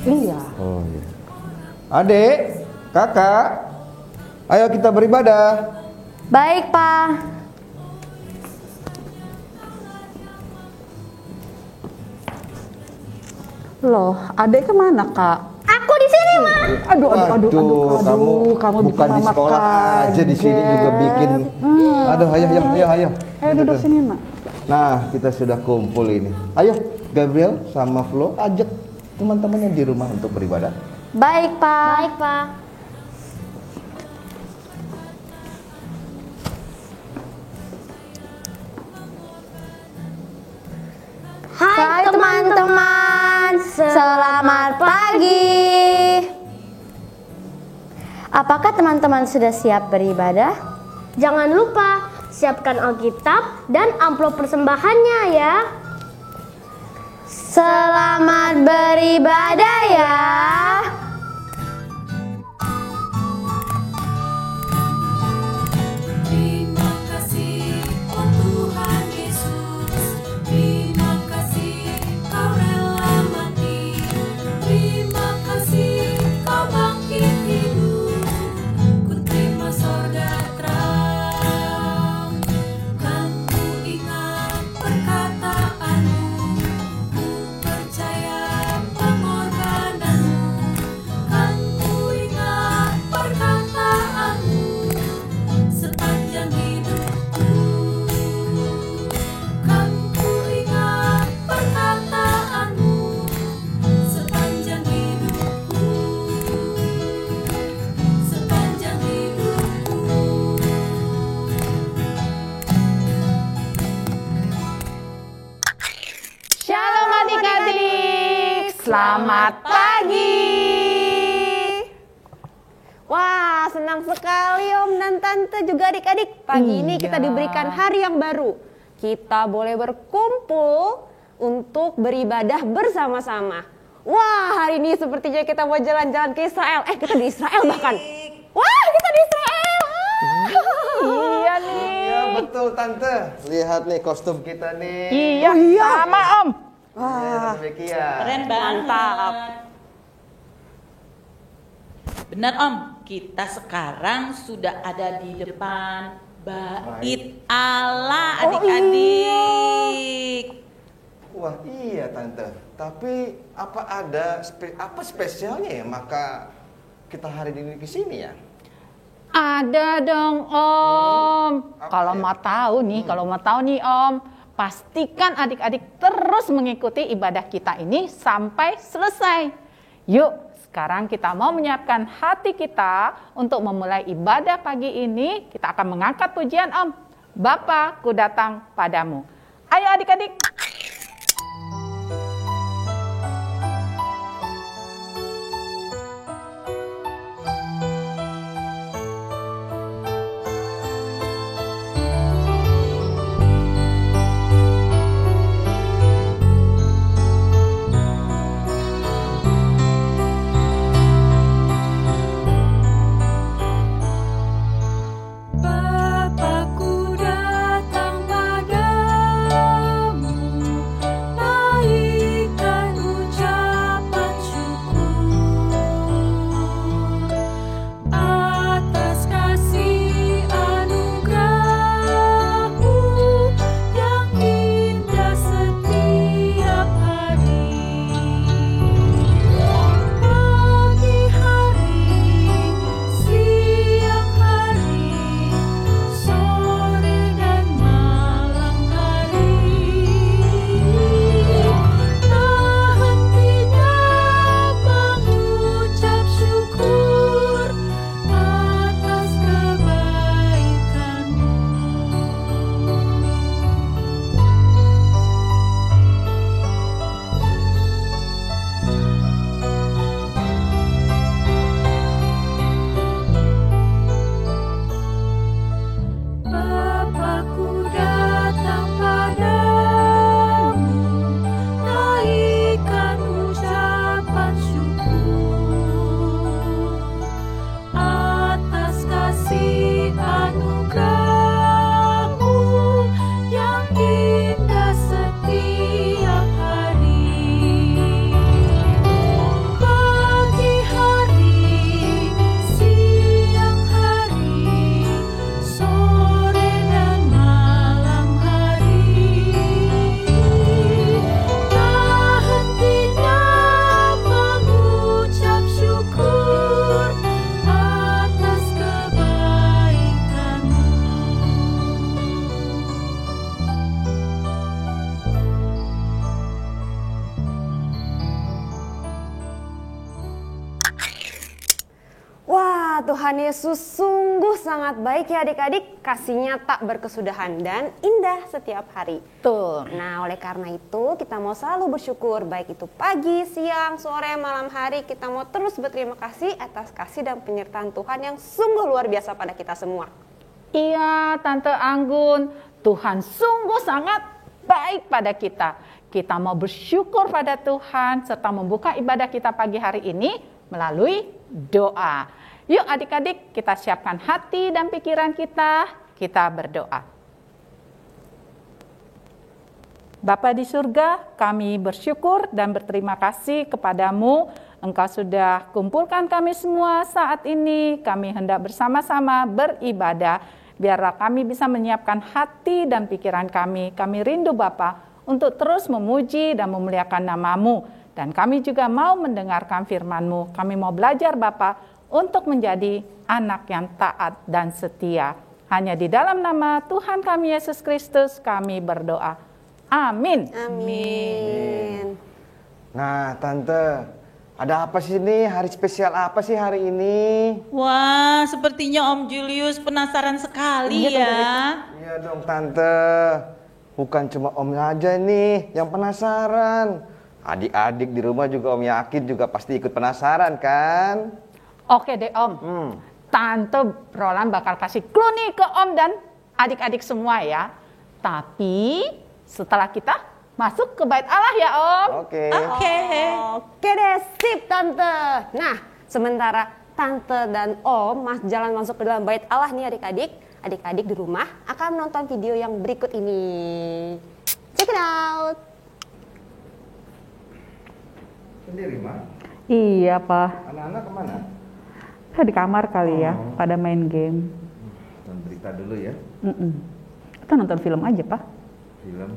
Iya. Oh iya. Adik, kakak, ayo kita beribadah. Baik, Pak. Loh, adek kemana, Kak? Aku di sini, Ma. Aduh, kamu bukan bikin di Mama sekolah aja, di sini juga bikin. Aduh, ayo. Ayo duduk sini, Mak. Nah, kita sudah kumpul ini. Ayo, Gabriel sama Flo ajak teman-temannya di rumah untuk beribadah. Baik, Pak. Baik, Pak. Hai teman-teman, selamat pagi. Apakah teman-teman sudah siap beribadah? Jangan lupa siapkan Alkitab dan amplop persembahannya ya. Selamat beribadah ya. Terima kasih, oh Tuhan Yesus. Terima kasih Kau rela mati. Terima kasih Kau bangkit hidup. Ku terima sorga terang. Kan ku ingat perkataanmu. Ku percaya pengorbananmu. Kan ku ingat perkataanmu sepanjang hidupku. Kan ku ingat perkataanmu sepanjang hidupku. Sepanjang hidupku. Shalom adik-adik, selamat pagi. Wah, senang sekali Om dan Tante juga adik-adik. Pagi ini kita Iya. diberikan hari yang baru. Kita boleh berkumpul untuk beribadah bersama-sama. Wah, hari ini sepertinya kita mau jalan-jalan ke Israel. Kita di Israel bahkan. Wah, kita di Israel. Iya nih. Iya, betul Tante. Lihat nih kostum kita nih. Iya, sama Om. Wah, Keren banget. Mantap. Benar Om, kita sekarang sudah ada di depan Bait Allah adik-adik. Wah, iya Tante. Tapi apa spesialnya ya maka kita hari ini ke sini ya? Ada dong Om. Apa Kalau ya? mau tahu nih Om, pastikan adik-adik terus mengikuti ibadah kita ini sampai selesai. Yuk, sekarang kita mau menyiapkan hati kita untuk memulai ibadah pagi ini. Kita akan mengangkat pujian Om. Bapa, ku datang padamu. Ayo adik-adik. Bapa, ku datang padamu. Tuhan Yesus sungguh sangat baik ya adik-adik, kasihnya tak berkesudahan dan indah setiap hari. Betul. Nah, oleh karena itu kita mau selalu bersyukur, baik itu pagi, siang, sore, malam hari, kita mau terus berterima kasih atas kasih dan penyertaan Tuhan yang sungguh luar biasa pada kita semua. Iya, Tante Anggun, Tuhan sungguh sangat baik pada kita. Kita mau bersyukur pada Tuhan serta membuka ibadah kita pagi hari ini melalui doa. Yuk adik-adik, kita siapkan hati dan pikiran kita berdoa. Bapa di surga, kami bersyukur dan berterima kasih kepadamu. Engkau sudah kumpulkan kami semua saat ini. Kami hendak bersama-sama beribadah. Biarlah kami bisa menyiapkan hati dan pikiran kami. Kami rindu Bapa untuk terus memuji dan memuliakan nama-Mu. Dan kami juga mau mendengarkan firman-Mu. Kami mau belajar Bapa untuk menjadi anak yang taat dan setia. Hanya di dalam nama Tuhan kami Yesus Kristus kami berdoa. Amin. Amin. Nah, Tante, ada apa sih nih? Hari spesial apa sih hari ini? Wah, sepertinya Om Julius penasaran sekali ya. Iya dong, Tante. Bukan cuma Om aja nih yang penasaran. Adik-adik di rumah juga Om yakin juga pasti ikut penasaran kan? Oke deh Om. Tante Roland bakal kasih clue nih ke Om dan adik-adik semua ya. Tapi setelah kita masuk ke bait Allah ya Om. Oke. Oke deh, sip Tante. Nah, sementara Tante dan Om jalan masuk ke dalam bait Allah nih adik-adik. Adik-adik di rumah akan menonton video yang berikut ini. Check it out. Sendiri, Ma? Iya, Pak. Anak-anak kemana? Di kamar kali ya, pada main game. Nonton berita dulu ya. Kita nonton film aja, Pak. Film.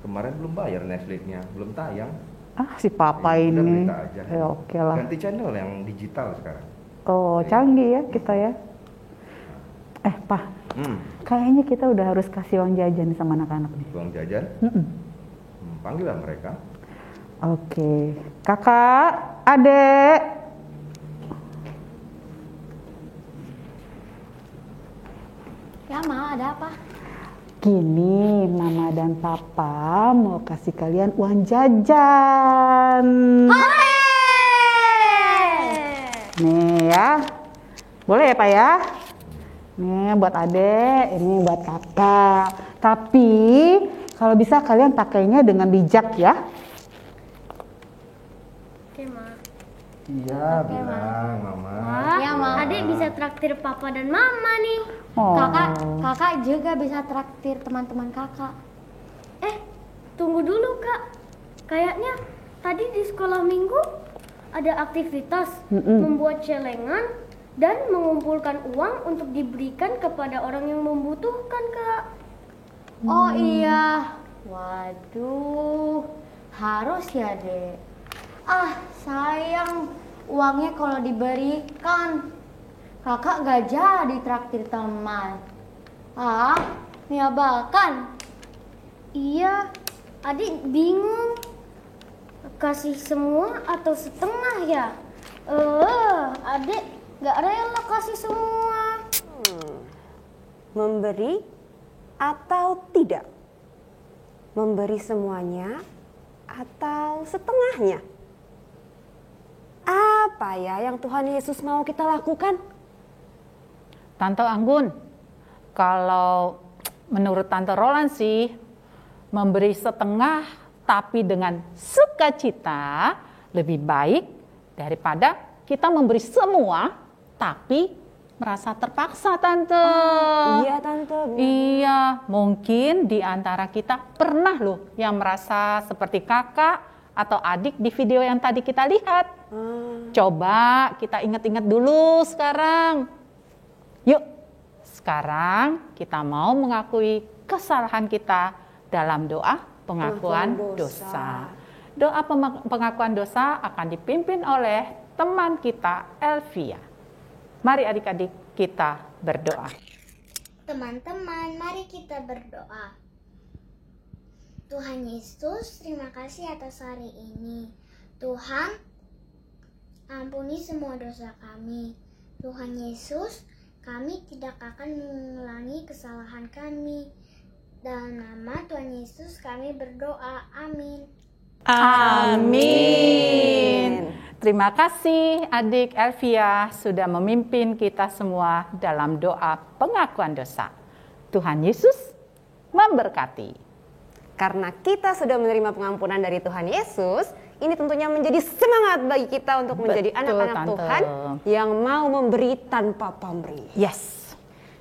Kemarin belum bayar Netflix-nya, belum tayang. Ah, si Papa Ya, udah ini. berita aja. Oke lah. Ganti channel yang digital sekarang. Oh, canggih ya kita ya. Pak, kayaknya kita udah harus kasih uang jajan nih sama anak-anak nih. Uang jajan? Panggil lah mereka. Oke. Kakak, adek. Ya, Ma, ada apa? Gini, Mama dan Papa mau kasih kalian uang jajan. Nih ya. Boleh ya, Pak ya? Nih buat adek, ini buat kakak. Tapi kalau bisa kalian pakainya dengan bijak ya. Oke, Ma. Iya, bilang Mama. Ya, Ma. Adik bisa traktir Papa dan Mama nih. Oh. Kakak juga bisa traktir teman-teman kakak. Tunggu dulu, Kak. Kayaknya tadi di sekolah minggu ada aktivitas membuat celengan dan mengumpulkan uang untuk diberikan kepada orang yang membutuhkan, Kak. Oh iya. Waduh. Harus ya, Dek. Ah, sayang uangnya kalau diberikan. Kakak gak jadi traktir teman. Ah, menyebalkan. Iya, adik bingung. Kasih semua atau setengah ya? Adik gak rela kasih semua. Memberi atau tidak? Memberi semuanya atau setengahnya? Apa ya yang Tuhan Yesus mau kita lakukan? Tante Anggun, kalau menurut Tante Roland sih, memberi setengah tapi dengan sukacita lebih baik daripada kita memberi semua tapi merasa terpaksa, Tante. Iya, Tante. Iya, mungkin di antara kita pernah loh yang merasa seperti kakak atau adik di video yang tadi kita lihat. Coba kita ingat-ingat dulu sekarang. Yuk, sekarang kita mau mengakui kesalahan kita dalam doa pengakuan dosa. Doa pengakuan dosa akan dipimpin oleh teman kita, Elvia. Mari adik-adik kita berdoa. Teman-teman, mari kita berdoa. Tuhan Yesus, terima kasih atas hari ini. Tuhan, ampuni semua dosa kami. Tuhan Yesus, kami tidak akan mengulangi kesalahan kami. Dalam nama Tuhan Yesus kami berdoa. Amin. Amin. Terima kasih adik Elvia sudah memimpin kita semua dalam doa pengakuan dosa. Tuhan Yesus memberkati. Karena kita sudah menerima pengampunan dari Tuhan Yesus, ini tentunya menjadi semangat bagi kita untuk menjadi Betul, anak-anak Tante. Tuhan yang mau memberi tanpa pamrih. Yes.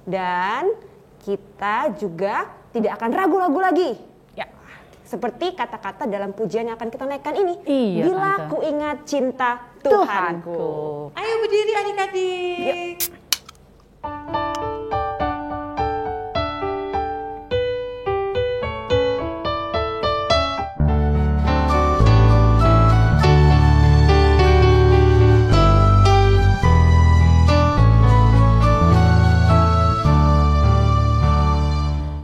Dan kita juga tidak akan ragu-ragu lagi. Ya. Seperti kata-kata dalam pujian yang akan kita naikkan ini. Iya, Bila Tante. ku ingat cinta Tuhanku. Tuhanku. Ayo berdiri adik-adik.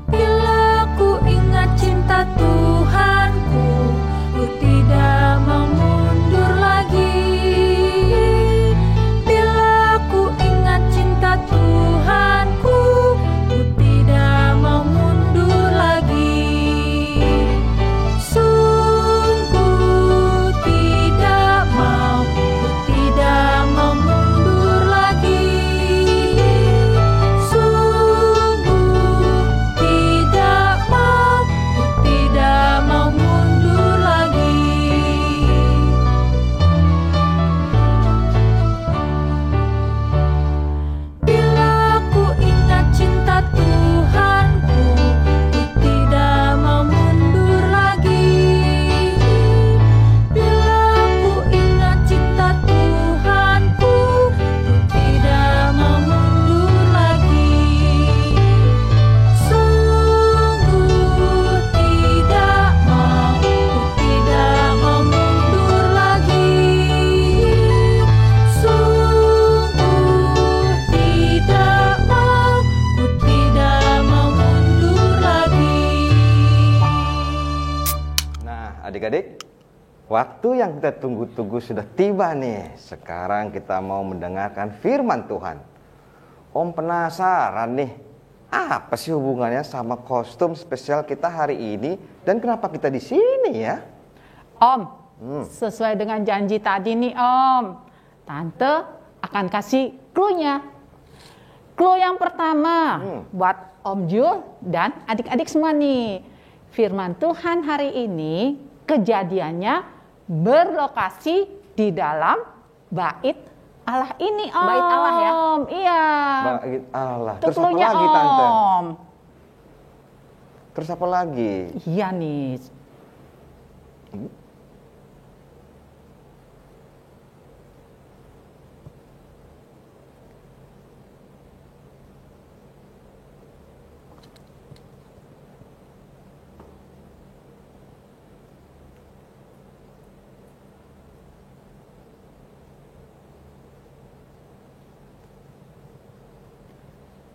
Bila ku ingat cinta Tuhanku, ku tidak mau mundur lagi. Bila ku ingat cinta Tuhanku, ku tidak mau mundur lagi. Sungguh tidak mau, ku tidak mau mundur lagi. Sungguh tidak mau, ku tidak mau mundur lagi. Bila ku ingat cinta Tuhanku, ku tidak mau mundur lagi. Bila ku ingat cinta Tuhanku, ku tidak mau mundur lagi. Sungguh tidak mau, ku tidak mau mundur lagi. Sungguh tidak mau, ku tidak mau mundur lagi. Nah, adik-adik, waktu yang kita tunggu-tunggu sudah tiba nih. Sekarang kita mau mendengarkan firman Tuhan. Om penasaran nih, apa sih hubungannya sama kostum spesial kita hari ini dan kenapa kita di sini ya? Om, sesuai dengan janji tadi nih Om, Tante akan kasih clue-nya. Clue yang pertama buat Om Jul dan adik-adik semua nih. Firman Tuhan hari ini kejadiannya berlokasi di dalam bait Allah ini Om. Bait Allah ya? Iya. Bait Allah. Itu Terus apa clue-nya lagi Tante? Om. Terus apa lagi? Iya nih.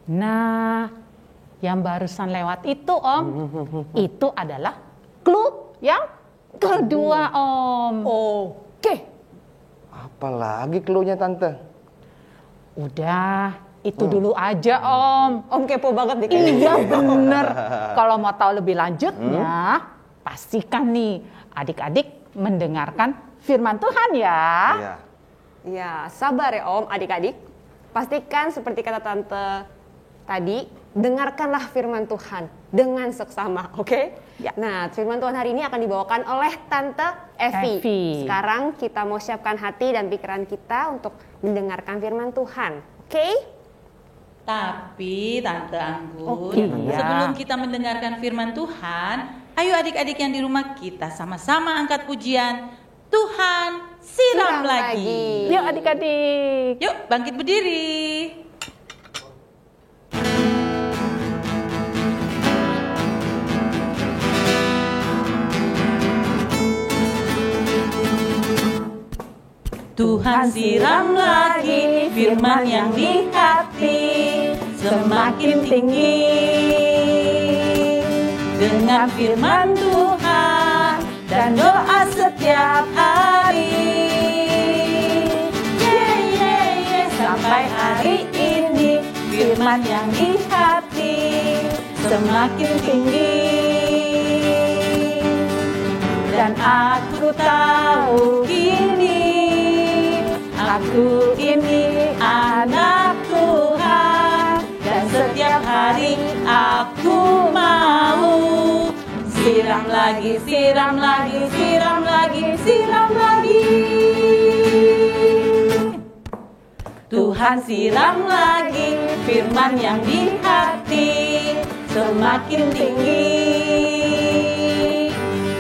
Nah, yang barusan lewat itu Om, itu adalah clue yang kedua Om. Oke. Apalagi clue-nya Tante? Udah, itu dulu aja Om. Om kepo banget nih kayaknya. Iya bener. Kalau mau tahu lebih lanjutnya, pastikan nih adik-adik mendengarkan firman Tuhan ya. Iya. Ya, sabar ya Om, adik-adik. Pastikan seperti kata Tante tadi, dengarkanlah firman Tuhan dengan seksama, oke? Ya. Nah, firman Tuhan hari ini akan dibawakan oleh Tante Evi. Evi. Sekarang kita mau siapkan hati dan pikiran kita untuk mendengarkan firman Tuhan, oke? Tapi Tante Anggun, Oke, iya. sebelum kita mendengarkan firman Tuhan, ayo adik-adik yang di rumah kita sama-sama angkat pujian Tuhan siram lagi. Yuk adik-adik. Yuk bangkit berdiri. Tuhan siram lagi firman yang di hati semakin tinggi. Dengan firman Tuhan dan doa setiap hari. Sampai hari firman yang di hati semakin tinggi. Dan aku tahu kini, aku ini anak Tuhan. Dan setiap hari aku mau siram lagi, siram lagi, siram lagi, siram lagi. Tuhan siram lagi firman yang di hati semakin tinggi.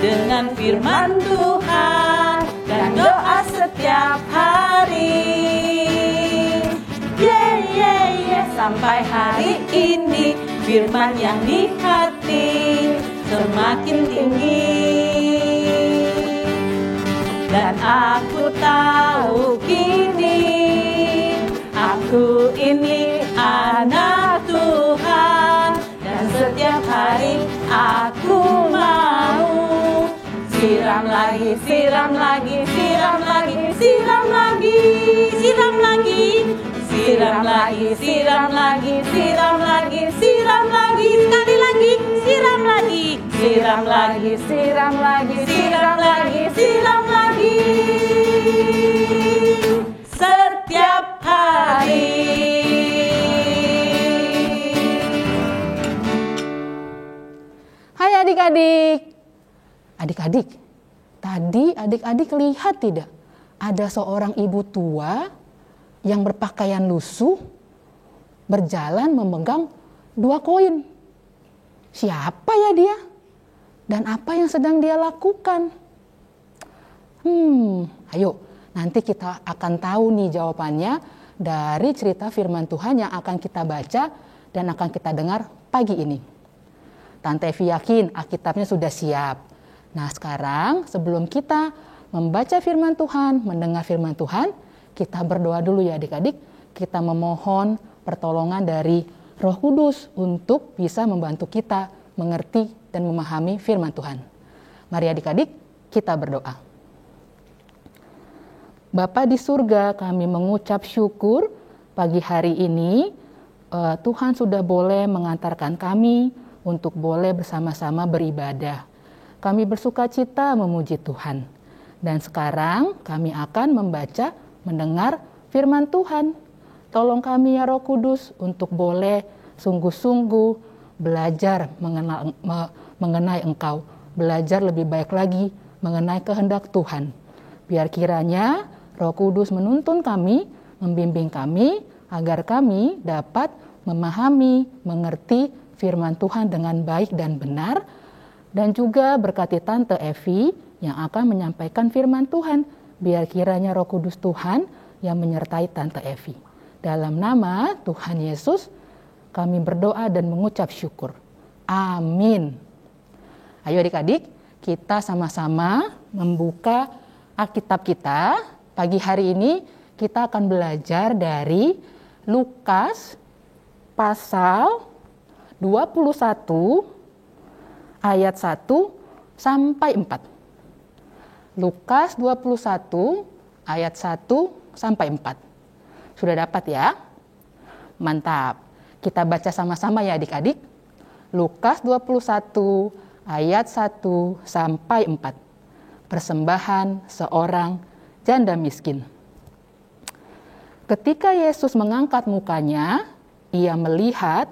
Dengan firman Tuhan dan doa setiap hari. Yeah, yeah, yeah. Sampai hari ini firman yang di hati semakin tinggi. Dan aku tahu kini, aku ini anak Tuhan. Dan setiap hari aku mau siram lagi, siram lagi, siram lagi, siram lagi, siram lagi, siram lagi, siram lagi, siram lagi, siram lagi, sekali lagi, siram lagi, siram lagi, siram lagi, siram lagi, siram lagi, setiap hari. Hai adik-adik. Adik-adik, tadi adik-adik lihat tidak? Ada seorang ibu tua yang berpakaian lusuh berjalan memegang 2 koin. Siapa ya dia? Dan apa yang sedang dia lakukan? Ayo, nanti kita akan tahu nih jawabannya dari cerita firman Tuhan yang akan kita baca dan akan kita dengar pagi ini. Tante Evi yakin Alkitabnya sudah siap. Nah sekarang sebelum kita membaca firman Tuhan, mendengar firman Tuhan, kita berdoa dulu ya adik-adik. Kita memohon pertolongan dari Roh Kudus untuk bisa membantu kita mengerti dan memahami firman Tuhan. Mari adik-adik kita berdoa. Bapa di surga, kami mengucap syukur pagi hari ini Tuhan sudah boleh mengantarkan kami untuk boleh bersama-sama beribadah. Kami bersuka cita memuji Tuhan. Dan sekarang kami akan membaca, mendengar firman Tuhan. Tolong kami ya Roh Kudus untuk boleh sungguh-sungguh belajar mengenai Engkau. Belajar lebih baik lagi mengenai kehendak Tuhan. Biar kiranya Roh Kudus menuntun kami, membimbing kami, agar kami dapat memahami, mengerti firman Tuhan dengan baik dan benar. Dan juga berkati Tante Evi yang akan menyampaikan firman Tuhan. Biar kiranya Roh Kudus Tuhan yang menyertai Tante Evi. Dalam nama Tuhan Yesus kami berdoa dan mengucap syukur. Amin. Ayo adik-adik, kita sama-sama membuka Alkitab kita. Pagi hari ini kita akan belajar dari Lukas pasal 21 ayat 1 sampai 4. Lukas 21 ayat 1 sampai 4. Sudah dapat ya? Mantap. Kita baca sama-sama ya adik-adik. Lukas 21 ayat 1 sampai 4. Persembahan seorang janda miskin. Ketika Yesus mengangkat mukanya, ia melihat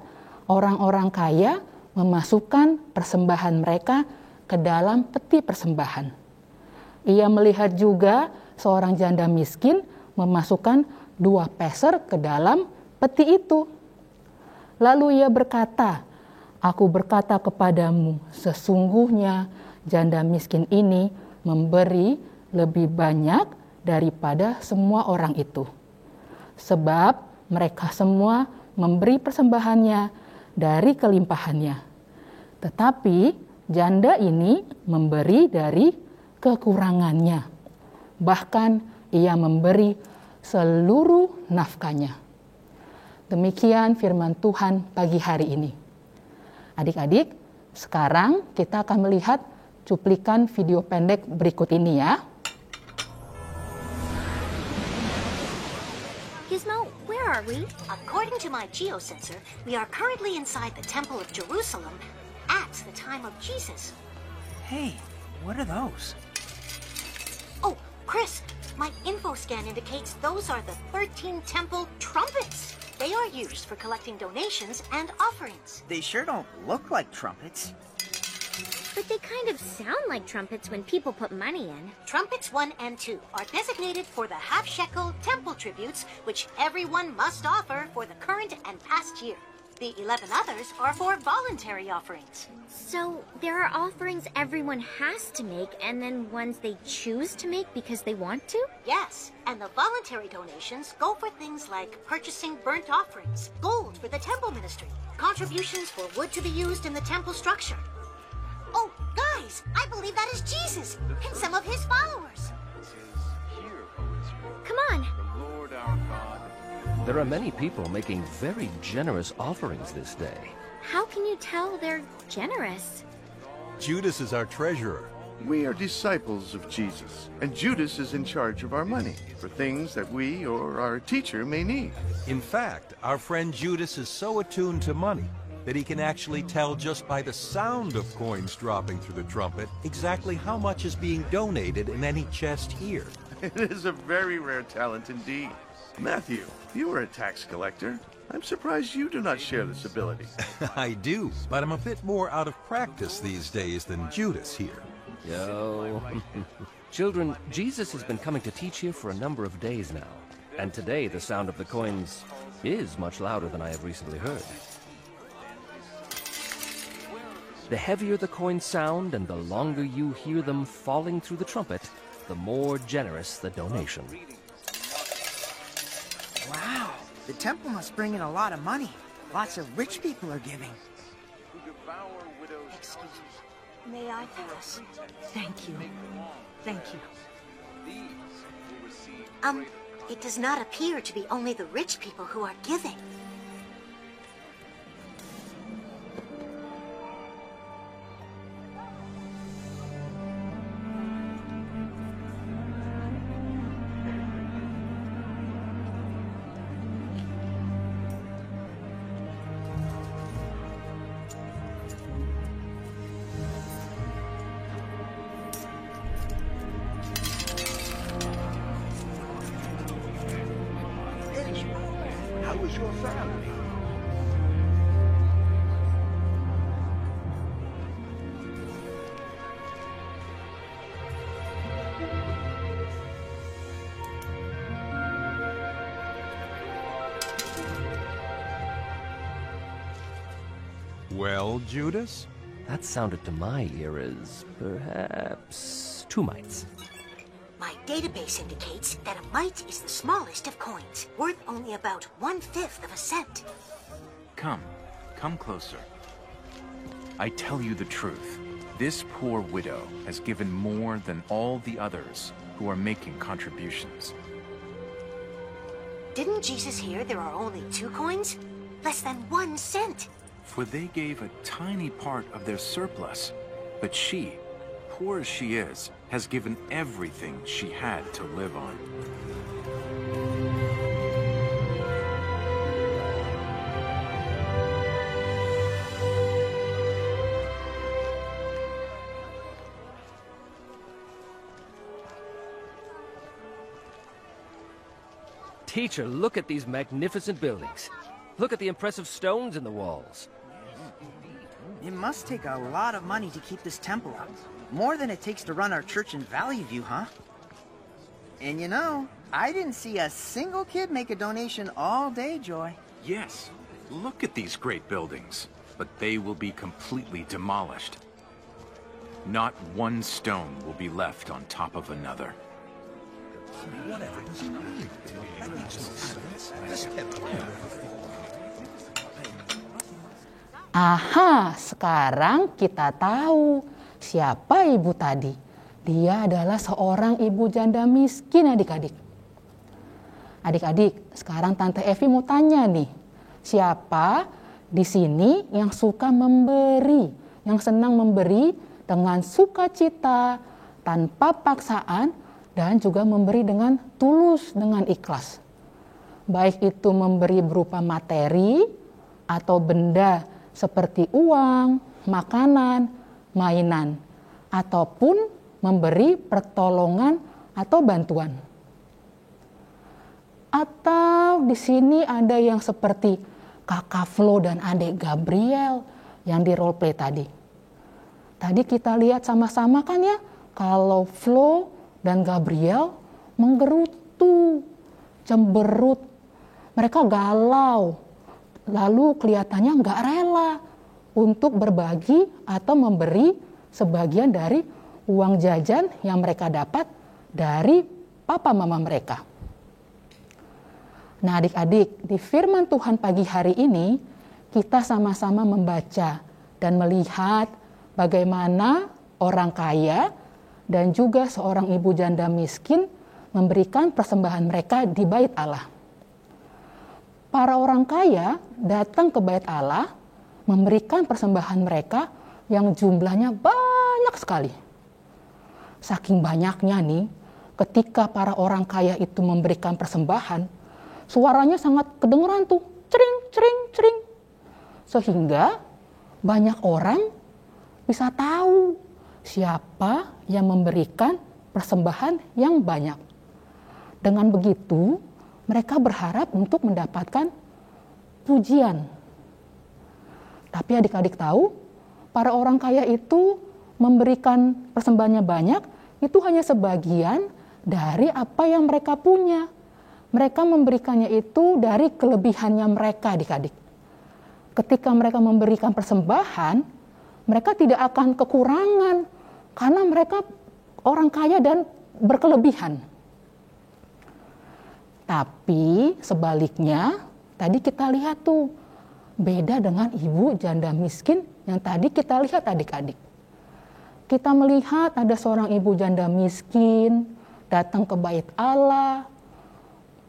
orang-orang kaya memasukkan persembahan mereka ke dalam peti persembahan. Ia melihat juga seorang janda miskin memasukkan 2 peser ke dalam peti itu. Lalu ia berkata, "Aku berkata kepadamu, sesungguhnya janda miskin ini memberi lebih banyak daripada semua orang itu. Sebab mereka semua memberi persembahannya dari kelimpahannya. Tetapi janda ini memberi dari kekurangannya. Bahkan ia memberi seluruh nafkahnya." Demikian firman Tuhan pagi hari ini. Adik-adik, sekarang kita akan melihat cuplikan video pendek berikut ini ya. Gizmo, where are According to my geosensor, we are currently inside the Temple of Jerusalem at the time of Jesus. Hey, what are those? Oh, Chris, my info scan indicates those are the 13 temple trumpets. They are used for collecting donations and offerings. They sure don't look like trumpets. But they kind of sound like trumpets when people put money in. Trumpets 1 and 2 are designated for the half-shekel temple tributes, which everyone must offer for the current and past year. The 11 others are for voluntary offerings. So there are offerings everyone has to make and then ones they choose to make because they want to? Yes, and the voluntary donations go for things like purchasing burnt offerings, gold for the temple ministry, contributions for wood to be used in the temple structure. Oh, guys, I believe that is Jesus and some of his followers. Come on. There are many people making very generous offerings this day. How can you tell they're generous? Judas is our treasurer. We are disciples of Jesus, and Judas is in charge of our money for things that we or our teacher may need. In fact, our friend Judas is so attuned to money that he can actually tell just by the sound of coins dropping through the trumpet exactly how much is being donated in any chest here. It is a very rare talent indeed. Matthew, you are a tax collector. I'm surprised you do not share this ability. I do, but I'm a bit more out of practice these days than Judas here. Yo. Children, Jesus has been coming to teach here for a number of days now. And today the sound of the coins is much louder than I have recently heard. The heavier the coins sound and the longer you hear them falling through the trumpet, the more generous the donation. Wow, the temple must bring in a lot of money. Lots of rich people are giving. Excuse me. May I pass? Thank you. Thank you. It does not appear to be only the rich people who are giving. How was your family? Well, Judas? That sounded to my ear as perhaps 2 mites. My database indicates that a mite is the smallest of coins, worth only about 1/5 of a cent. Come closer. I tell you the truth. This poor widow has given more than all the others who are making contributions. Didn't Jesus hear there are only 2 coins? Less than 1 cent. For they gave a tiny part of their surplus. But she, poor as she is, has given everything she had to live on. Teacher, look at these magnificent buildings. Look at the impressive stones in the walls. It must take a lot of money to keep this temple up. More than it takes to run our church in Valley View, huh? And you know, I didn't see a single kid make a donation all day, Joy. Yes, look at these great buildings. But they will be completely demolished. Not one stone will be left on top of another. Aha, sekarang kita tahu siapa ibu tadi. Dia adalah seorang ibu janda miskin, adik-adik. Adik-adik, sekarang Tante Evi mau tanya nih. Siapa di sini yang suka memberi, yang senang memberi dengan sukacita, tanpa paksaan, dan juga memberi dengan tulus, dengan ikhlas? baik itu memberi berupa materi atau benda seperti uang, makanan, mainan, ataupun memberi pertolongan atau bantuan. Atau di sini ada yang seperti kakak Flo dan adik Gabriel yang di role play tadi. Tadi kita lihat sama-sama kan ya, kalau Flo dan Gabriel menggerutu, cemberut, mereka galau, lalu kelihatannya nggak rela untuk berbagi atau memberi sebagian dari uang jajan yang mereka dapat dari papa mama mereka. Nah adik-adik, di firman Tuhan pagi hari ini kita sama-sama membaca dan melihat bagaimana orang kaya dan juga seorang ibu janda miskin memberikan persembahan mereka di bait Allah. Para orang kaya datang ke bait Allah memberikan persembahan mereka yang jumlahnya banyak sekali. Saking banyaknya nih, ketika para orang kaya itu memberikan persembahan, suaranya sangat kedengeran tuh, cering, cering, cering. Sehingga banyak orang bisa tahu siapa yang memberikan persembahan yang banyak. Dengan begitu, mereka berharap untuk mendapatkan pujian. Tapi adik-adik tahu, para orang kaya itu memberikan persembahannya banyak, itu hanya sebagian dari apa yang mereka punya. Mereka memberikannya itu dari kelebihannya mereka, adik-adik. Ketika mereka memberikan persembahan, mereka tidak akan kekurangan karena mereka orang kaya dan berkelebihan. Tapi sebaliknya, tadi kita lihat tuh, beda dengan ibu janda miskin yang tadi kita lihat adik-adik. Kita melihat ada seorang ibu janda miskin datang ke bait Allah,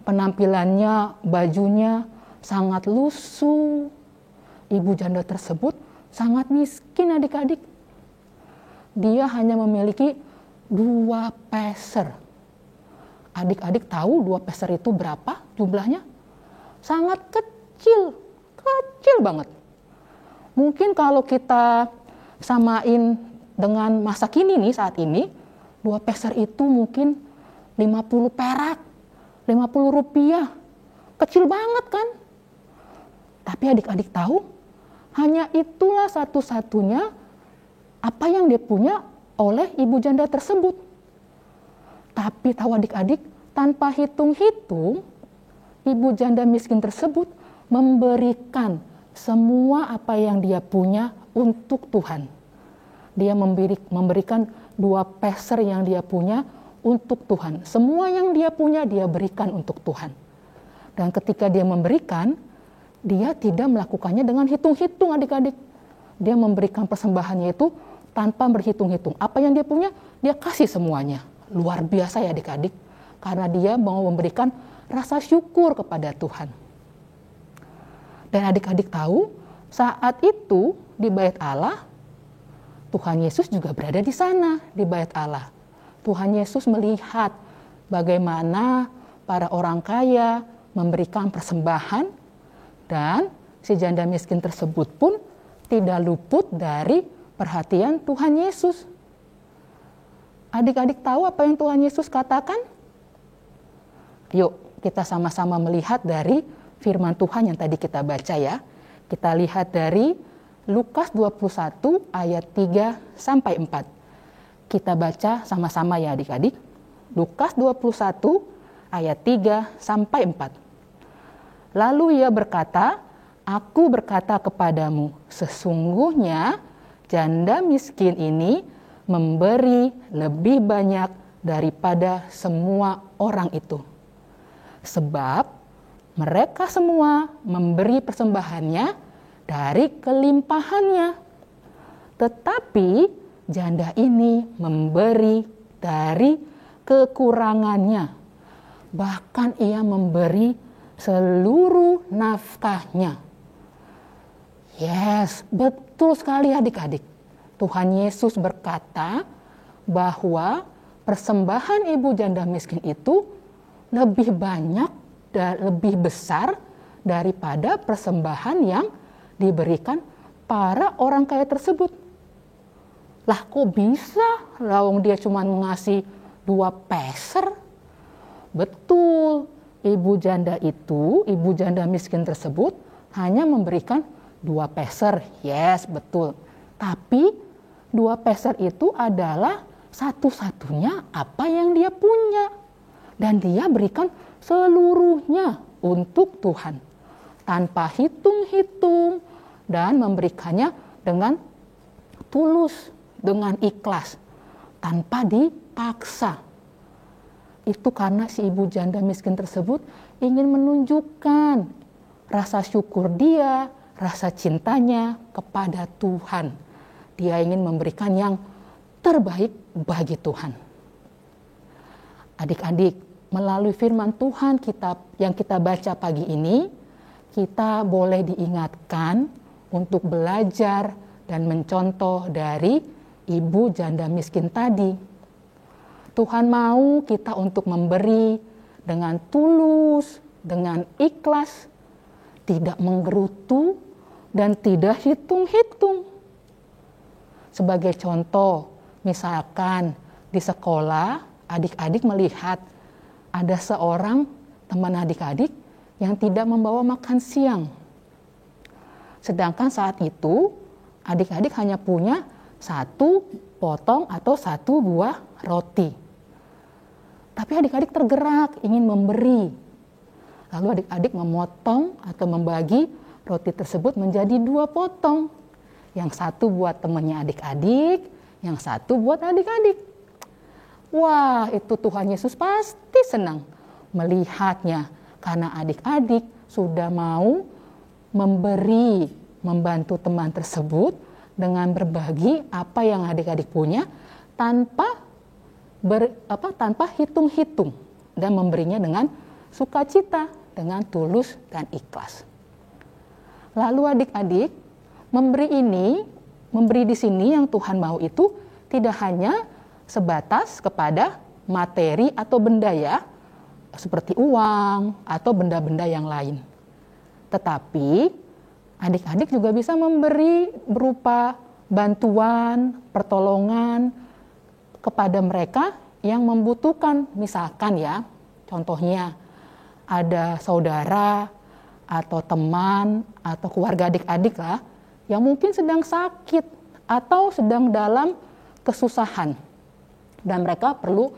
penampilannya, bajunya sangat lusuh. Ibu janda tersebut sangat miskin adik-adik. Dia hanya memiliki 2 peser. Adik-adik tahu 2 peser itu berapa jumlahnya? Sangat kecil, kecil banget. Mungkin kalau kita samain dengan masa kini nih, saat ini, 2 peser itu mungkin 50 perak, 50 rupiah. Kecil banget kan? Tapi adik-adik tahu, hanya itulah satu-satunya apa yang dia punya oleh ibu janda tersebut. Tapi tahu adik-adik, tanpa hitung-hitung, ibu janda miskin tersebut memberikan semua apa yang dia punya untuk Tuhan. Dia memberikan 2 peser yang dia punya untuk Tuhan. Semua yang dia punya dia berikan untuk Tuhan. Dan ketika dia memberikan, dia tidak melakukannya dengan hitung-hitung adik-adik. Dia memberikan persembahannya itu tanpa berhitung-hitung. Apa yang dia punya, dia kasih semuanya. Luar biasa ya adik-adik. Karena dia mau memberikan rasa syukur kepada Tuhan. Dan adik-adik tahu, saat itu di bait Allah, Tuhan Yesus juga berada di sana, di bait Allah. Tuhan Yesus melihat bagaimana para orang kaya memberikan persembahan, dan si janda miskin tersebut pun tidak luput dari perhatian Tuhan Yesus. Adik-adik tahu apa yang Tuhan Yesus katakan? Yuk kita sama-sama melihat dari firman Tuhan yang tadi kita baca ya. Kita lihat dari Lukas 21 ayat 3 sampai 4. Kita baca sama-sama ya adik-adik. Lukas 21 ayat 3 sampai 4. Lalu ia berkata, "Aku berkata kepadamu, sesungguhnya janda miskin ini memberi lebih banyak daripada semua orang itu. Sebab mereka semua memberi persembahannya dari kelimpahannya. Tetapi janda ini memberi dari kekurangannya. Bahkan ia memberi seluruh nafkahnya." Yes, betul sekali adik-adik. Tuhan Yesus berkata bahwa persembahan ibu janda miskin itu lebih banyak lebih besar daripada persembahan yang diberikan para orang kaya tersebut. Lah kok bisa? Lawang dia cuma ngasih 2 peser. Betul, ibu janda miskin tersebut hanya memberikan 2 peser. Yes, betul. Tapi 2 peser itu adalah satu-satunya apa yang dia punya. Dan dia berikan seluruhnya untuk Tuhan. Tanpa hitung-hitung dan memberikannya dengan tulus, dengan ikhlas. Tanpa dipaksa. Itu karena si ibu janda miskin tersebut ingin menunjukkan rasa syukur dia, rasa cintanya kepada Tuhan. Dia ingin memberikan yang terbaik bagi Tuhan. Adik-adik, melalui firman Tuhan yang kita baca pagi ini, kita boleh diingatkan untuk belajar dan mencontoh dari ibu janda miskin tadi. Tuhan mau kita untuk memberi dengan tulus, dengan ikhlas, tidak menggerutu, dan tidak hitung-hitung. Sebagai contoh, misalkan di sekolah, adik-adik melihat ada seorang teman adik-adik yang tidak membawa makan siang. Sedangkan saat itu, adik-adik hanya punya 1 potong atau 1 buah roti. Tapi adik-adik tergerak ingin memberi. Lalu adik-adik memotong atau membagi roti tersebut menjadi 2 potong. Yang 1 buat temannya adik-adik, yang 1 buat adik-adik. Wah, itu Tuhan Yesus pasti senang melihatnya. Karena adik-adik sudah mau memberi, membantu teman tersebut dengan berbagi apa yang adik-adik punya tanpa hitung-hitung dan memberinya dengan sukacita, dengan tulus dan ikhlas. Lalu adik-adik, memberi di sini yang Tuhan mau itu tidak hanya sebatas kepada materi atau benda ya, seperti uang atau benda-benda yang lain. Tetapi adik-adik juga bisa memberi berupa bantuan, pertolongan kepada mereka yang membutuhkan. Misalkan ya, contohnya ada saudara atau teman atau keluarga adik-adik lah yang mungkin sedang sakit atau sedang dalam kesusahan dan mereka perlu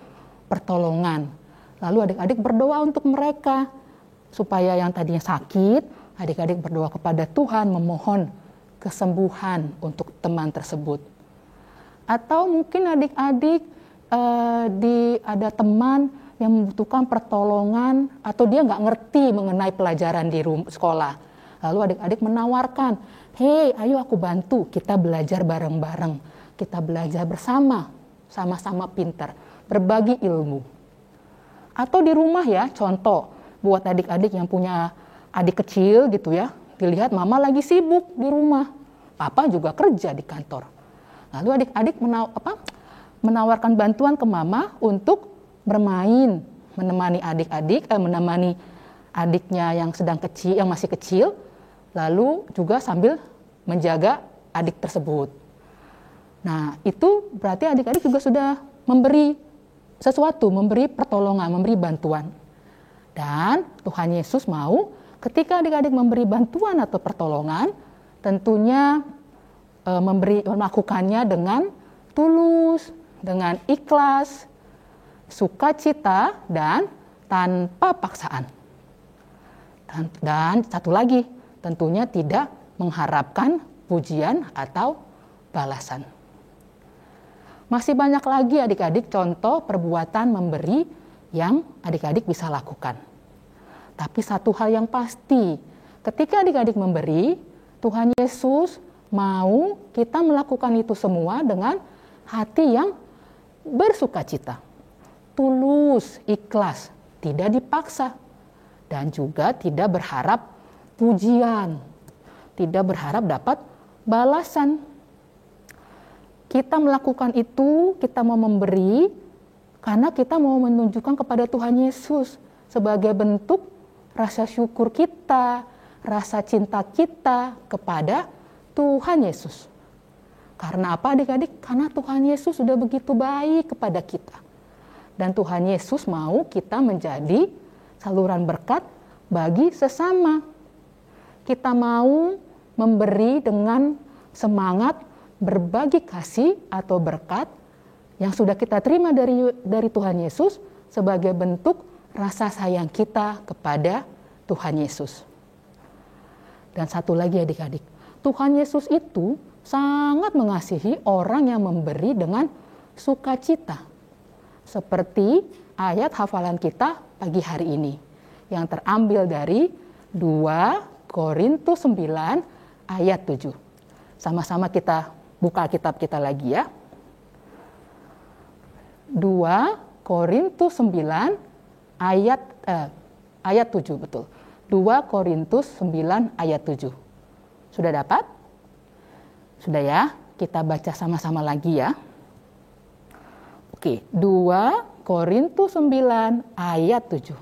pertolongan. Lalu adik-adik berdoa untuk mereka supaya yang tadinya sakit, adik-adik berdoa kepada Tuhan memohon kesembuhan untuk teman tersebut. Atau mungkin adik-adik ada teman yang membutuhkan pertolongan atau dia nggak ngerti mengenai pelajaran di sekolah. Lalu adik-adik menawarkan, "Hei, ayo aku bantu, kita belajar bareng-bareng. Kita belajar bersama, sama-sama pintar, berbagi ilmu." Atau di rumah ya, contoh buat adik-adik yang punya adik kecil gitu ya, dilihat mama lagi sibuk di rumah, papa juga kerja di kantor. Lalu adik-adik menawarkan bantuan ke mama untuk bermain, menemani menemani adiknya yang sedang kecil, yang masih kecil, lalu juga sambil menjaga adik tersebut. Nah, itu berarti adik-adik juga sudah memberi sesuatu, memberi pertolongan, memberi bantuan. Dan Tuhan Yesus mau ketika adik-adik memberi bantuan atau pertolongan, tentunya melakukannya dengan tulus, dengan ikhlas, sukacita, dan tanpa paksaan. Dan satu lagi, tentunya tidak mengharapkan pujian atau balasan. Masih banyak lagi adik-adik contoh perbuatan memberi yang adik-adik bisa lakukan. Tapi satu hal yang pasti, ketika adik-adik memberi, Tuhan Yesus mau kita melakukan itu semua dengan hati yang bersukacita, tulus, ikhlas, tidak dipaksa, dan juga tidak berharap pujian, tidak berharap dapat balasan. Kita melakukan itu, kita mau memberi karena kita mau menunjukkan kepada Tuhan Yesus sebagai bentuk rasa syukur kita, rasa cinta kita kepada Tuhan Yesus. Karena apa adik-adik? Karena Tuhan Yesus sudah begitu baik kepada kita. Dan Tuhan Yesus mau kita menjadi saluran berkat bagi sesama. Kita mau memberi dengan semangat berbagi kasih atau berkat yang sudah kita terima dari Tuhan Yesus sebagai bentuk rasa sayang kita kepada Tuhan Yesus. Dan satu lagi adik-adik, Tuhan Yesus itu sangat mengasihi orang yang memberi dengan sukacita. Seperti ayat hafalan kita pagi hari ini yang terambil dari 2 Korintus 9 ayat 7. Sama-sama kita buka Alkitab kita lagi ya. 2 Korintus 9 ayat 7 betul. 2 Korintus 9 ayat 7. Sudah dapat? Sudah ya? Kita baca sama-sama lagi ya. Oke, 2 Korintus 9 ayat 7.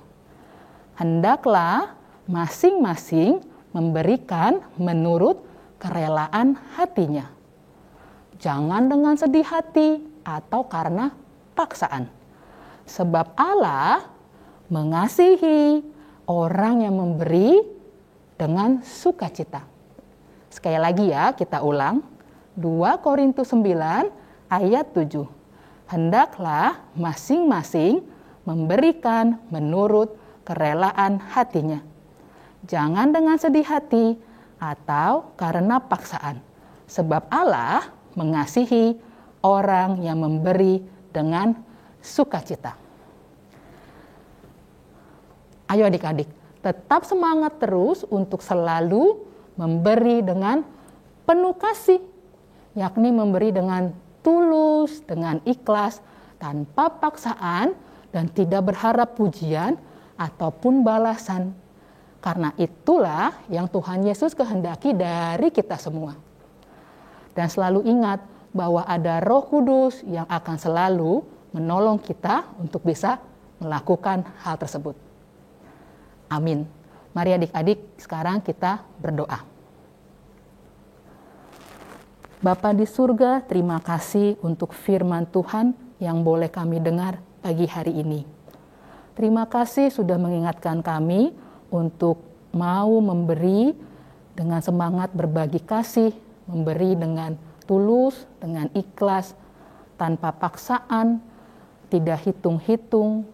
Hendaklah masing-masing memberikan menurut kerelaan hatinya. Jangan dengan sedih hati atau karena paksaan. Sebab Allah mengasihi orang yang memberi dengan sukacita. Sekali lagi ya, kita ulang. 2 Korintus 9 ayat 7. Hendaklah masing-masing memberikan menurut kerelaan hatinya. Jangan dengan sedih hati atau karena paksaan. Sebab Allah mengasihi orang yang memberi dengan sukacita. Ayo adik-adik, tetap semangat terus untuk selalu memberi dengan penuh kasih, yakni memberi dengan tulus, dengan ikhlas, tanpa paksaan, dan tidak berharap pujian ataupun balasan. Karena itulah yang Tuhan Yesus kehendaki dari kita semua. Dan selalu ingat bahwa ada Roh Kudus yang akan selalu menolong kita untuk bisa melakukan hal tersebut. Amin. Mari adik-adik, sekarang kita berdoa. Bapa di surga, terima kasih untuk firman Tuhan yang boleh kami dengar pagi hari ini. Terima kasih sudah mengingatkan kami untuk mau memberi dengan semangat berbagi kasih, memberi dengan tulus, dengan ikhlas, tanpa paksaan, tidak hitung-hitung,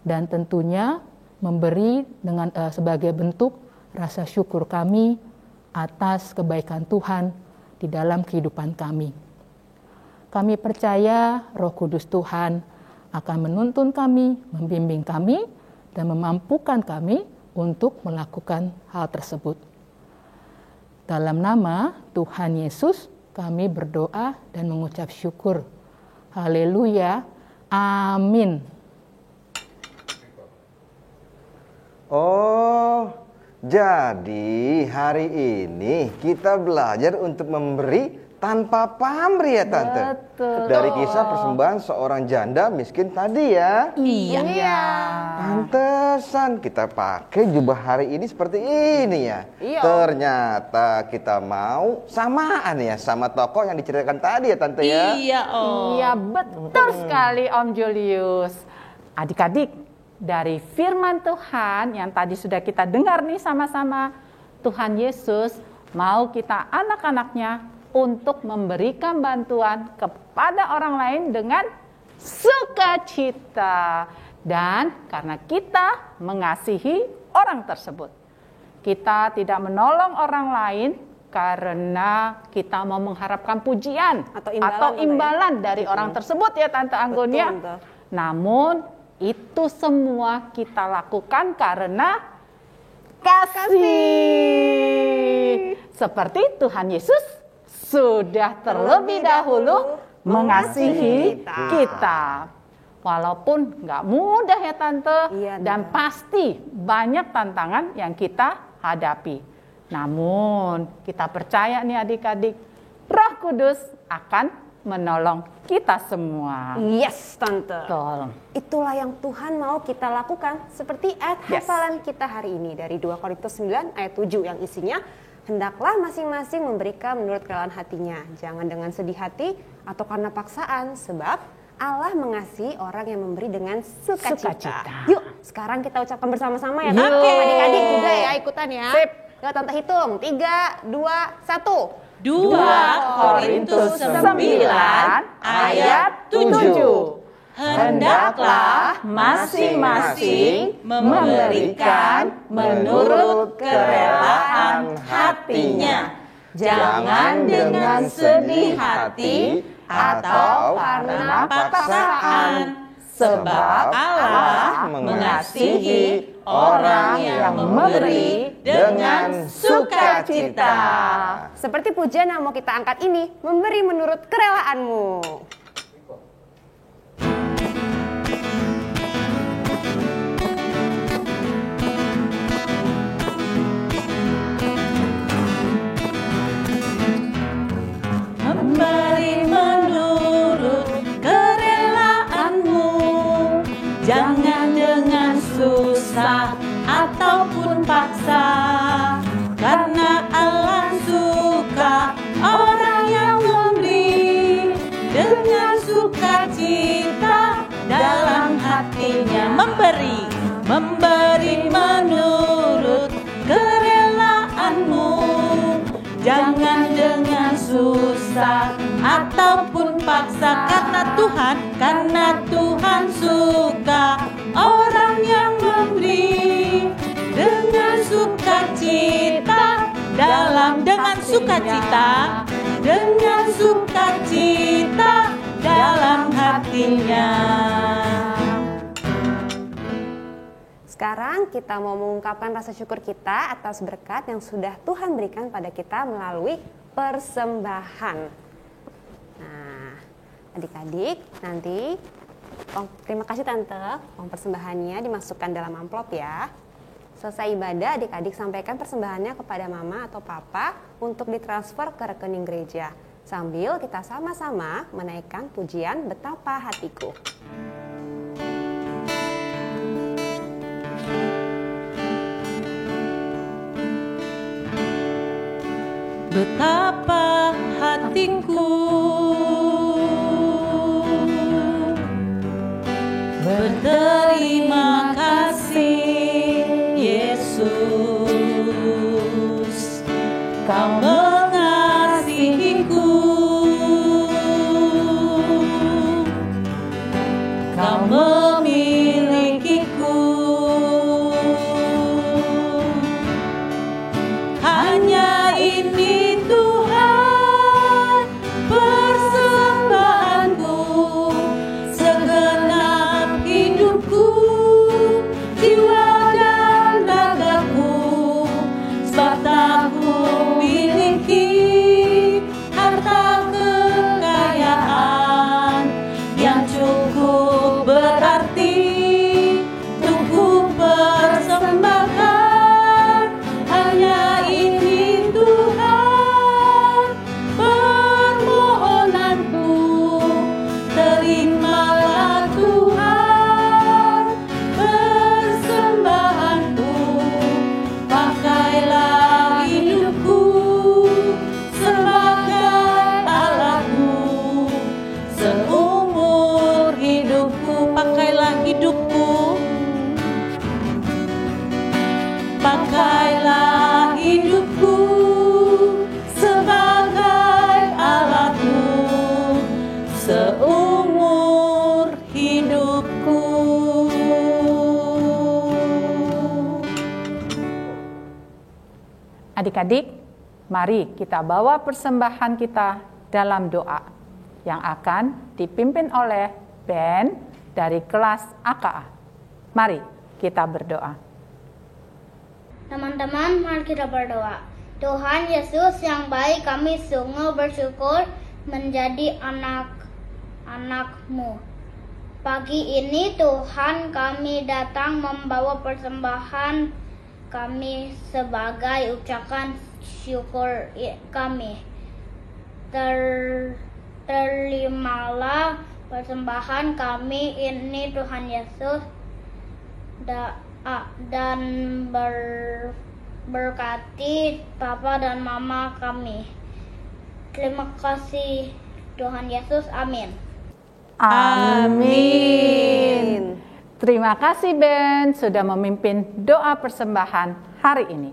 dan tentunya memberi dengan sebagai bentuk rasa syukur kami atas kebaikan Tuhan di dalam kehidupan kami. Kami percaya Roh Kudus Tuhan akan menuntun kami, membimbing kami, dan memampukan kami untuk melakukan hal tersebut. Dalam nama Tuhan Yesus kami berdoa dan mengucap syukur. Haleluya. Amin. Oh, jadi hari ini kita belajar untuk memberi tanpa pamrih ya Tante. Betul. Dari kisah persembahan seorang janda miskin tadi ya. Iya. Pantesan kita pakai jubah hari ini seperti ini ya. Iya. Ternyata kita mau samaan ya sama tokoh yang diceritakan tadi ya Tante ya. Iya Om. Iya, betul sekali Om Julius. Adik-adik, dari firman Tuhan yang tadi sudah kita dengar nih sama-sama, Tuhan Yesus mau kita anak-anaknya untuk memberikan bantuan kepada orang lain dengan sukacita. Dan karena kita mengasihi orang tersebut, kita tidak menolong orang lain karena kita mau mengharapkan pujian atau imbalan dari orang tersebut ya Tante Anggun ya. Namun itu semua kita lakukan karena kasih. Seperti Tuhan Yesus sudah terlebih dahulu mengasihi kita. Walaupun nggak mudah ya Tante, dan pasti banyak tantangan yang kita hadapi. Namun kita percaya nih adik-adik, Roh Kudus akan menolong kita semua. Yes, Tante. Betul. Itulah yang Tuhan mau kita lakukan. Seperti ayat hafalan kita hari ini dari 2 Korintus 9 ayat 7 yang isinya, hendaklah masing-masing memberikan menurut kerelaan hatinya. Jangan dengan sedih hati atau karena paksaan, sebab Allah mengasihi orang yang memberi dengan sukacita. Yuk, sekarang kita ucapkan bersama-sama ya. Oke, adik-adik juga ya ikutan ya. Sip. Yuk, Tante hitung. 3, 2, 1. 2 Korintus 9 ayat 7. Hendaklah masing-masing memberikan menurut kerelaan hatinya. Jangan dengan sedih hati atau karena paksaan, sebab Allah mengasihi orang yang memberi dengan sukacita. Seperti pujian yang mau kita angkat ini, memberi menurut kerelaanmu. Memberi menurut kerelaanmu, jangan dengan susah ataupun paksa, karena Allah suka orang yang memberi dengan sukacita dalam hatinya. Memberi menurut kerelaanmu, jangan dengan susah ataupun paksa, karena Tuhan suka orang yang memberi dengan sukacita dengan sukacita dalam hatinya. Sekarang kita mau mengungkapkan rasa syukur kita atas berkat yang sudah Tuhan berikan pada kita melalui persembahan. Nah, adik-adik nanti terima kasih Tante, uang persembahannya dimasukkan dalam amplop ya. Selesai ibadah, adik-adik sampaikan persembahannya kepada mama atau papa untuk ditransfer ke rekening gereja. Sambil kita sama-sama menaikkan pujian Betapa Hatiku. Betapa hatiku berterima kasih Yesus, Kau mengasihiku, Kau memilikiku. Hanya ini Tuhan persembahanku, segenap hidupku, jiwa dan ragaku, sebab tak ku miliki harta kekayaan yang cukup berarti untuk ku persembahkan. Hanya ini Tuhan permohonanku, terimalah Tuhan persembahanku. Pakailah hidupku sebagai alatmu, seumur hidupku. Pakailah hidupku, pakailah hidupku sebagai alatmu, seumur hidupku. Adik-adik, mari kita bawa persembahan kita dalam doa yang akan dipimpin oleh band dari kelas AKA. Mari kita berdoa. Teman-teman, mari kita berdoa. Tuhan Yesus yang baik, kami sungguh bersyukur menjadi anak-anak-Mu. Pagi ini Tuhan kami datang membawa persembahan kami sebagai ucapan syukur kami. terimalah persembahan kami ini Tuhan Yesus, dan berkati Papa dan Mama kami. Terima kasih Tuhan Yesus, amin. Amin. Terima kasih Ben sudah memimpin doa persembahan hari ini.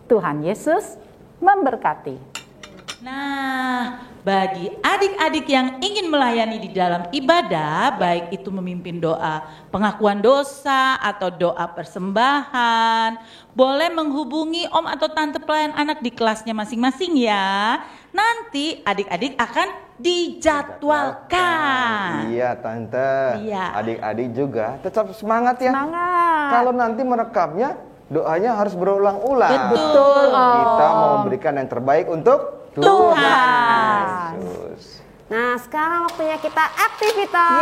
Tuhan Yesus memberkati. Nah, bagi adik-adik yang ingin melayani di dalam ibadah, baik itu memimpin doa pengakuan dosa atau doa persembahan, boleh menghubungi om atau tante pelayan anak di kelasnya masing-masing ya. Nanti adik-adik akan dijadwalkan. Iya tante, Iya. adik-adik juga tetap semangat ya. Semangat. Kalau nanti merekamnya, doanya harus berulang-ulang. Betul. Kita mau memberikan yang terbaik untuk Tuhan Yesus. Nah, sekarang waktunya kita aktivitas.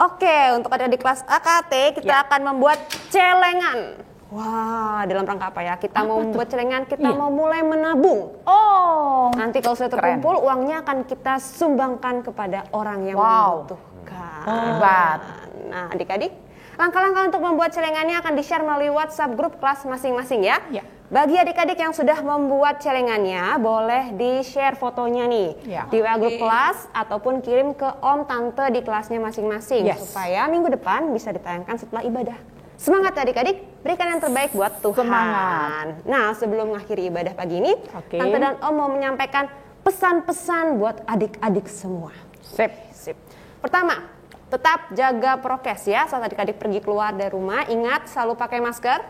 Oke, untuk adik-adik kelas AKT kita akan membuat celengan. Wah, dalam rangka apa ya? Kita mau membuat celengan, kita mau mulai menabung. Oh, nanti kalau sudah terkumpul, uangnya akan kita sumbangkan kepada orang yang membutuhkan. Hebat. Nah, adik-adik, langkah-langkah untuk membuat celengannya akan di-share melalui WhatsApp grup kelas masing-masing ya. Bagi adik-adik yang sudah membuat celengannya, boleh di-share fotonya nih di WA grup kelas ataupun kirim ke om tante di kelasnya masing-masing supaya minggu depan bisa ditayangkan setelah ibadah. Semangat adik-adik, berikan yang terbaik buat Tuhan. Semangat. Nah, sebelum mengakhiri ibadah pagi ini, tante dan om mau menyampaikan pesan-pesan buat adik-adik semua. Sip. Pertama, tetap jaga prokes ya saat adik-adik pergi keluar dari rumah. Ingat selalu pakai masker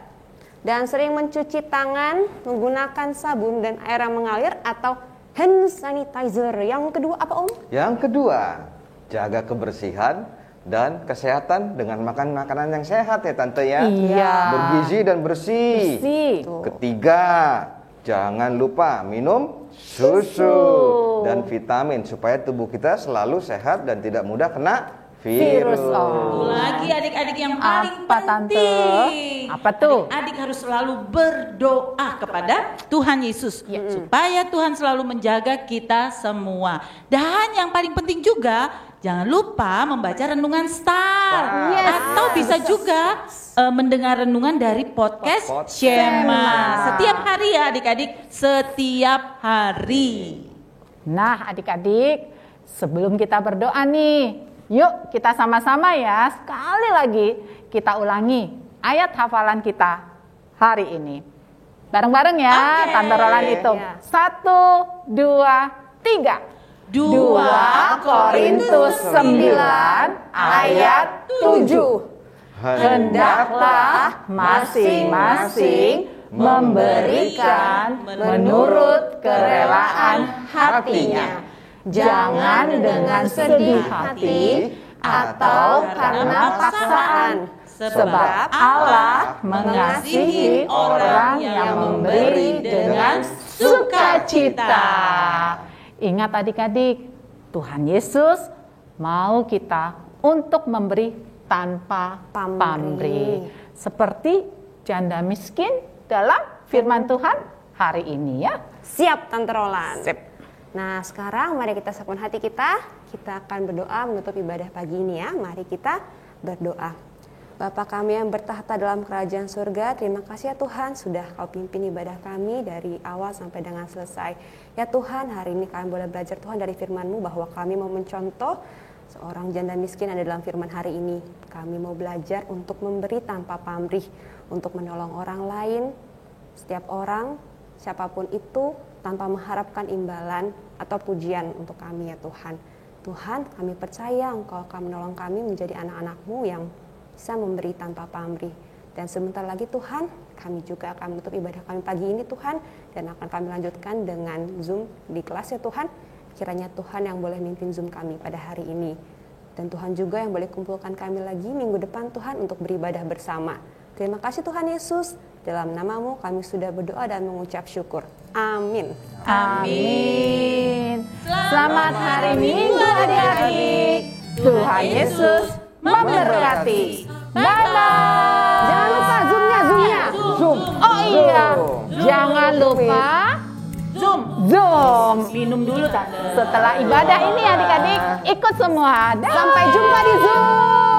dan sering mencuci tangan menggunakan sabun dan air yang mengalir atau hand sanitizer. Yang kedua apa om? Yang kedua, jaga kebersihan dan kesehatan dengan makan makanan yang sehat ya tante ya. Iya. Bergizi dan bersih. Ketiga, jangan lupa minum susu dan vitamin supaya tubuh kita selalu sehat dan tidak mudah kena virus. Lagi adik-adik yang paling penting. Tante? Apa tuh? Adik-adik harus selalu berdoa kepada Tuhan Yesus supaya Tuhan selalu menjaga kita semua. Dan yang paling penting juga, jangan lupa membaca renungan Star. Atau bisa juga mendengar renungan dari podcast Shema. Setiap hari ya adik-adik, setiap hari. Nah adik-adik, sebelum kita berdoa nih, yuk kita sama-sama ya, sekali lagi kita ulangi ayat hafalan kita hari ini. Bareng-bareng ya, Tante Roland hitung. 1, 2, 3. 2 Korintus 9 ayat 7. Hendaklah masing-masing memberikan menurut kerelaan hatinya. Jangan dengan sedih hati atau karena paksaan. Sebab Allah mengasihi orang yang memberi dengan sukacita. Ingat adik-adik, Tuhan Yesus mau kita untuk memberi tanpa pamrih. Seperti janda miskin dalam firman Tuhan hari ini ya. Siap Tante Roland. Nah sekarang mari kita siapkan hati kita akan berdoa menutup ibadah pagi ini ya. Mari kita berdoa. Bapa kami yang bertahta dalam kerajaan surga, terima kasih ya Tuhan sudah Kau pimpin ibadah kami dari awal sampai dengan selesai. Ya Tuhan, hari ini kami boleh belajar Tuhan dari firman-Mu bahwa kami mau mencontoh seorang janda miskin ada dalam firman hari ini. Kami mau belajar untuk memberi tanpa pamrih, untuk menolong orang lain, setiap orang, siapapun itu, tanpa mengharapkan imbalan atau pujian untuk kami ya Tuhan. Tuhan, kami percaya Engkau akan menolong kami menjadi anak-anak-Mu yang bisa memberi tanpa pamrih. Dan sebentar lagi Tuhan, kami juga akan menutup ibadah kami pagi ini Tuhan, dan akan kami lanjutkan dengan Zoom di kelas ya Tuhan. Kiranya Tuhan yang boleh mimpin Zoom kami pada hari ini. Dan Tuhan juga yang boleh kumpulkan kami lagi minggu depan Tuhan untuk beribadah bersama. Terima kasih Tuhan Yesus, dalam nama-Mu kami sudah berdoa dan mengucap syukur. Amin. Amin. Selamat hari Minggu adik-adik. Tuhan Yesus memberkati. Bye-bye. Jangan lupa Zoom-nya. Zoom. Oh iya. Jangan lupa Zoom. Minum dulu Tante. Setelah ibadah ini adik-adik ikut semua. Dah. Sampai jumpa di Zoom.